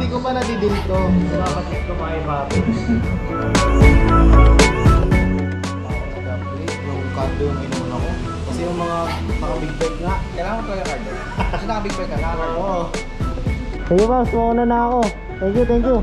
Hindi ko pa nadidil to. Dapat kumain natin. Yung cardio yung inuman ako. Kasi yung mga big bike nga. Kailangan mo talaga cardio. Kasi naka-big bike ka, naka-cardio. Oo. Sige boss, mauna na ako. Thank you, thank you.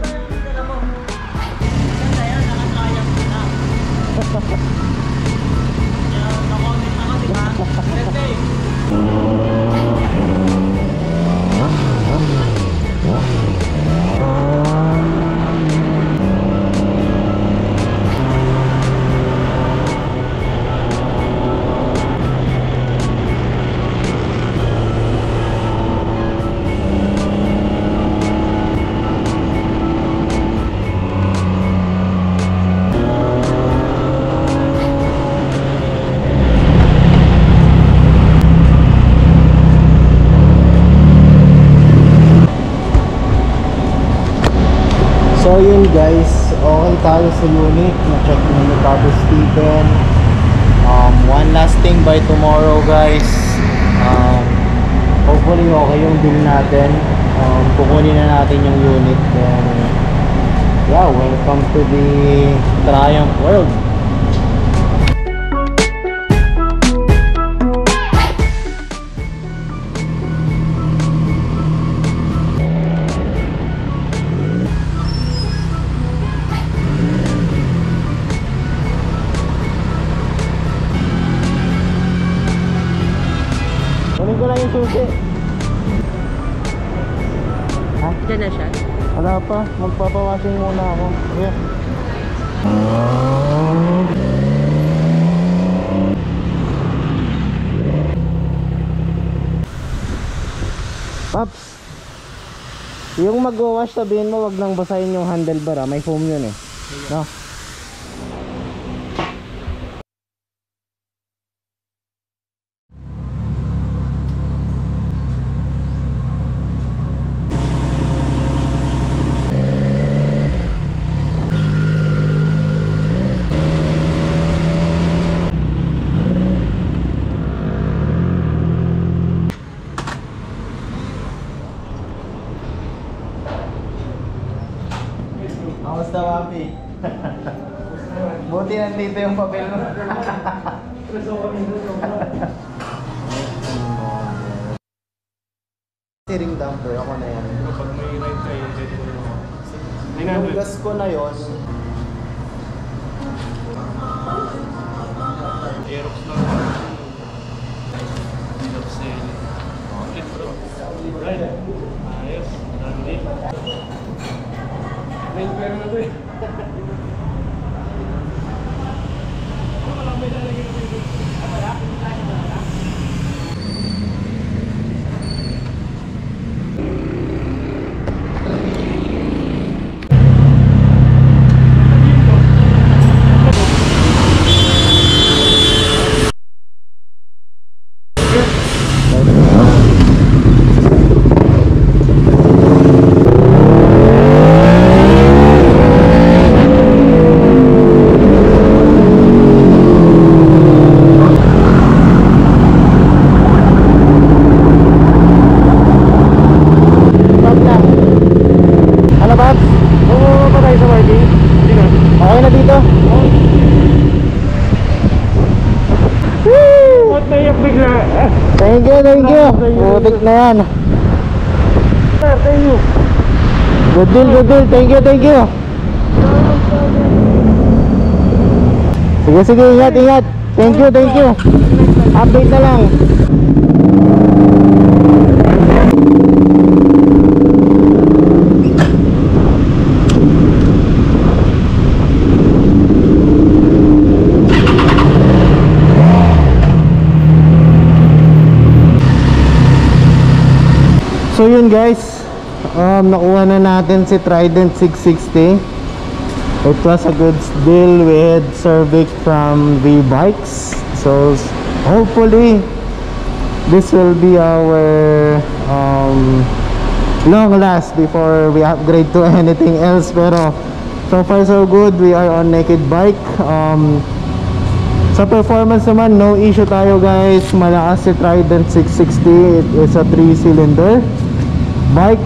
So yun guys, okay tayo sa unit. Na-check na ni Papa Stephen. One last thing by tomorrow guys. Hopefully okay yung deal natin. Kukunin na natin yung unit. Then yeah, welcome to the Triumph world. Kunin ko lang yung susi. Ha? Diyan na siya? Wala pa, magpapawashing muna ako. Yeah. Paps, yung mag-wash sabihin mo wag nang basahin yung handlebar, may foam yun eh. No? Kamusta, Papi? Buti nandito yung papel mo. Steering damper, ako na yan. Kapag may ride kayo, Yung gas ko na yon. Aerox lang. Aerox sale. Okay bro. Right. Ayos. Dami. May pera na to eh. Walang may lalagay na dito. Wala? Okay na dito? What na yung bigla? Thank you, thank you. Butik na yan. Thank you. Good deal, good deal. Thank you, thank you. Sige, sige, ingat, ingat. Thank you, thank you. Update na lang. So yun guys, nakuha na natin si Trident 660. It was a good deal with Cervic from V-Bikes. So hopefully this will be our long last before we upgrade to anything else. Pero so far so good, we are on naked bike. Sa performance naman, no issue tayo guys. Malakas si Trident 660. It is a 3-cylinder bike.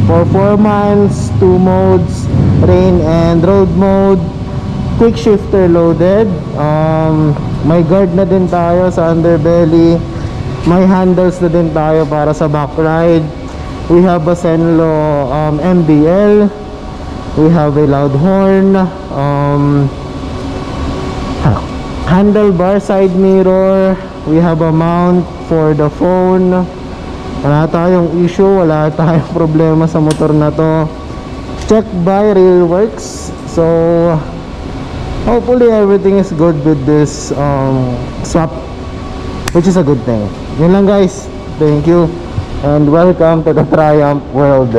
performance, 2 modes, rain and road mode, quick shifter loaded. May guard na din tayo sa underbelly, may handles na din tayo para sa backride. We have a Zenlo MDL, we have a loud horn, handlebar side mirror, we have a mount for the phone. Wala tayong issue, wala tayong problema sa motor na to. Check by Railworks. So hopefully everything is good with this swap, which is a good thing. Yun lang guys, thank you and welcome to the Triumph world.